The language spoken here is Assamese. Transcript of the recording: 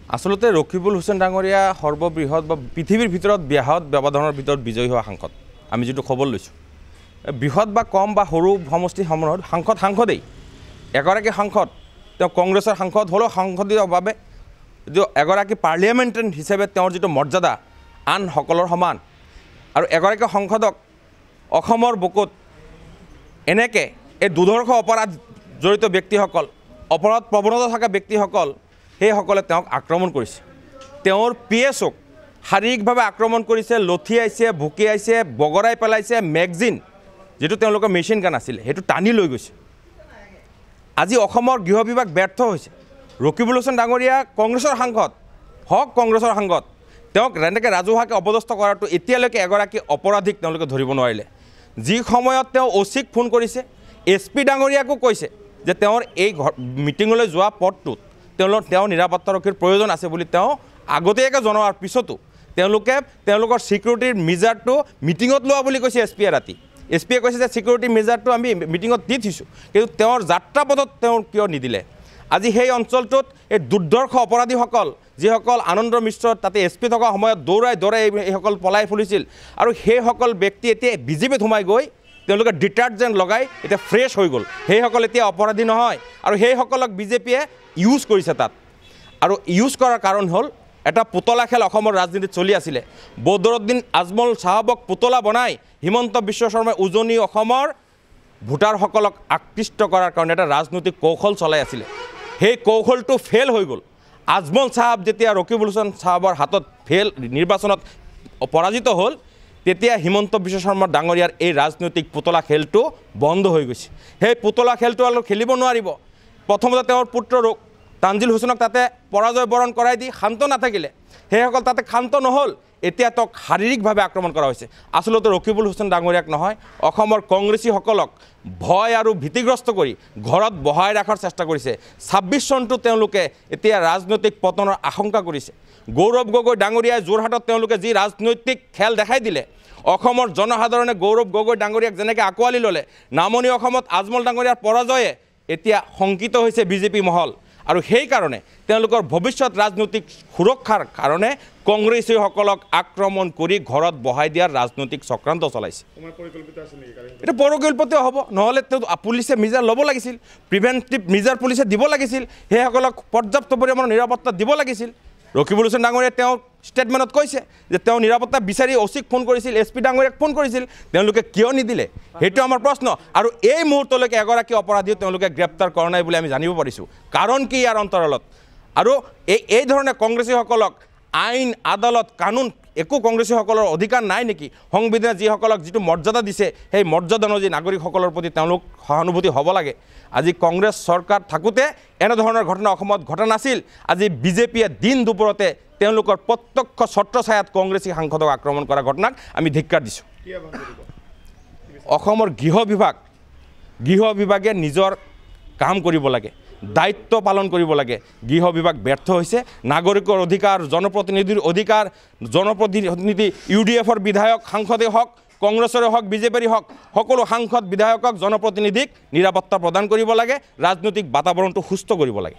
আসলতে ৰকিবুল হোসেন ডাঙৰীয়া সৰ্ববৃহৎ বা পৃথিবীৰ ভিতৰত বৃহৎ ব্যবধানৰ ভিতৰত বিজয়ী হোৱা সাংসদ আমি যেটো খবৰ লৈছোঁ বৃহৎ বা কম বা সৰু সমষ্টি সময়ত সাংসদেই এগৰাকী সাংসদ তেওঁ কংগ্ৰেছৰ সাংসদ হ'লেও সাংসদীয় বাবে এগৰাকী পাৰ্লিয়ামেণ্টাৰী হিচাপে তেওঁৰ যেটো মৰ্যাদা আন সকলৰ সমান আৰু এগৰাকী সাংসদক অসমৰ বুকুত এনেকৈ এই দুৰ্ধৰ্ষ অপৰাধ জড়িত ব্যক্তিসকল অপৰাধ প্ৰৱণতা থকা ব্যক্তিসকল সেইসকলে তেওঁক আক্ৰমণ কৰিছে তেওঁৰ পিএছক শাৰীৰিকভাৱে আক্ৰমণ কৰিছে লঠিয়াইছে ভুকিয়াইছে বগৰাই পেলাইছে মেগজিন যেটো তেওঁলোকৰ মেচিন গান আছিলে সেইটো টানি লৈ গৈছে আজি অসমৰ গৃহ বিভাগ ব্যৰ্থ হৈছে ৰকিবুল হোসেন ডাঙৰীয়া কংগ্ৰেছৰ সাংসদ কংগ্ৰেছৰ সাংসদ তেওঁক এনেকৈ ৰাজহুৱাকৈ অপদস্থ কৰাটো এতিয়ালৈকে এগৰাকী অপৰাধীক তেওঁলোকে ধৰিব নোৱাৰিলে যি সময়ত তেওঁ অচিক ফোন কৰিছে এছপি ডাঙৰীয়াকো কৈছে যে তেওঁৰ এই মিটিঙলৈ যোৱা পথটোত তেওঁ নিৰাপত্তাৰক্ষীৰ প্ৰয়োজন আছে বুলি তেওঁ আগতীয়াকৈ জনোৱাৰ পিছতো তেওঁলোকৰ সিকিউৰিটিৰ মিজাৰটো মিটিঙত লোৱা বুলি কৈছে এছপিয়ে ৰাতি এছপিয়ে কৈছে যে সিকিউৰিটি মিজাৰটো আমি মিটিঙত দি থৈছোঁ কিন্তু তেওঁৰ যাত্ৰাপথত তেওঁ কিয় নিদিলে আজি সেই অঞ্চলটোত এই দুৰ্ধৰ্ষ অপৰাধীসকল যিসকল আনন্দ মিশ্ৰ তাতে এছপি থকা সময়ত দৌৰাই এইসকল পলাই ফুৰিছিল আৰু সেইসকল ব্যক্তি এতিয়া বিজেপিত সোমাই গৈ তেওঁলোকে ডিটাৰজেণ্ট লগাই এতিয়া ফ্ৰেছ হৈ গ'ল সেইসকল এতিয়া অপৰাধী নহয় আৰু সেইসকলক বিজেপিয়ে ইউজ কৰিছে তাত আৰু ইউজ কৰাৰ কাৰণ হ'ল এটা পুতলা খেল অসমৰ ৰাজনীতিত চলি আছিলে বদৰুদ্দিন আজমল চাহাবক পুতলা বনাই হিমন্ত বিশ্ব শৰ্মাই উজনি অসমৰ ভোটাৰসকলক আকৃষ্ট কৰাৰ কাৰণে এটা ৰাজনৈতিক কৌশল চলাই আছিলে সেই কৌশলটো ফেল হৈ গ'ল আজমল চাহাব যেতিয়া ৰকিবুল হোসেন চাহাবৰ হাতত নিৰ্বাচনত পৰাজিত হ'ল তেতিয়া হিমন্ত বিশ্ব শৰ্মা ডাঙৰীয়াৰ এই ৰাজনৈতিক পুতলা খেলটো বন্ধ হৈ গৈছে সেই পুতলা খেলটো আৰু খেলিব নোৱাৰিব প্ৰথমতে তেওঁৰ পুত্ৰ তানজিল হুছেইনক তাতে পৰাজয় বৰণ কৰাই দি শান্ত নাথাকিলে সেইসকল তাতে শান্ত নহ'ল এতিয়া তেওঁক শাৰীৰিকভাৱে আক্ৰমণ কৰা হৈছে আচলতে ৰকিবুল হোসেন ডাঙৰীয়াক নহয় অসমৰ কংগ্ৰেছীসকলক ভয় আৰু ভীতিগ্ৰস্ত কৰি ঘৰত বহাই ৰখাৰ চেষ্টা কৰিছে ২৬ চনটো তেওঁলোকে এতিয়া ৰাজনৈতিক পতনৰ আশংকা কৰিছে গৌৰৱ গগৈ ডাঙৰীয়াই যোৰহাটত তেওঁলোকে যি ৰাজনৈতিক খেল দেখাই দিলে অসমৰ জনসাধাৰণে গৌৰৱ গগৈ ডাঙৰীয়াক যেনেকৈ আঁকোৱালি ল'লে নামনি অসমত আজমল ডাঙৰীয়াৰ পৰাজয়ে এতিয়া শংকিত হৈছে বিজেপি মহল আৰু সেইকাৰণে তেওঁলোকৰ ভৱিষ্যত ৰাজনৈতিক সুৰক্ষাৰ কাৰণে কংগ্ৰেছীসকলক আক্ৰমণ কৰি ঘৰত বহাই দিয়াৰ ৰাজনৈতিক চক্ৰান্ত চলাইছে এটা পৰিকল্পিত হ'ব নহ'লে পুলিচে মিজাৰ ল'ব লাগিছিল প্ৰিভেণ্টিভ মিজাৰ পুলিচে দিব লাগিছিল সেইসকলক পৰ্যাপ্ত পৰিমাণৰ নিৰাপত্তা দিব লাগিছিল ৰকিবুল হোসেন ডাঙৰীয়াই তেওঁ ষ্টেটমেণ্টত কৈছে যে তেওঁ নিৰাপত্তা বিচাৰি অচিক ফোন কৰিছিল এছপি ডাঙৰীয়াক ফোন কৰিছিল তেওঁলোকে কিয় নিদিলে সেইটো আমাৰ প্ৰশ্ন আৰু এই মুহূৰ্তলৈকে এগৰাকী অপৰাধীও তেওঁলোকে গ্ৰেপ্তাৰ কৰা নাই বুলি আমি জানিব পাৰিছোঁ কাৰণ কি ইয়াৰ অন্তৰালত আৰু এই ধৰণে কংগ্ৰেছীসকলক আইন আদালত কানুন একো কংগ্ৰেছীসকলৰ অধিকাৰ নাই নেকি সংবিধানে যিসকলক যিটো মৰ্যাদা দিছে সেই মৰ্যাদা অনুযায়ী নাগৰিকসকলৰ প্ৰতি তেওঁলোক সহানুভূতি হ'ব লাগে আজি কংগ্ৰেছ চৰকাৰ থাকোঁতে এনেধৰণৰ ঘটনা অসমত ঘটা নাছিল আজি বিজেপিয়ে দিন দুপৰতে তেওঁলোকৰ প্ৰত্যক্ষ ছত্ৰছায়াত কংগ্ৰেছী সাংসদক আক্ৰমণ কৰা ঘটনাক আমি ধিক্কাৰ দিছোঁ অসমৰ গৃহ বিভাগে নিজৰ কাম কৰিব লাগে দায়িত্ব পালন কৰিব লাগে গৃহ বিভাগ ব্যৰ্থ হৈছে নাগৰিকৰ অধিকাৰ জনপ্ৰতিনিধিৰ অধিকাৰ জনপ্ৰতিনিধি ইউডিএফৰ বিধায়ক সাংসদেই হওক কংগ্ৰেছৰে হওক বিজেপিৰ হওক সকলো সাংসদ বিধায়কক জনপ্ৰতিনিধিক নিৰাপত্তা প্ৰদান কৰিব লাগে ৰাজনৈতিক বাতাবৰণটো সুস্থ কৰিব লাগে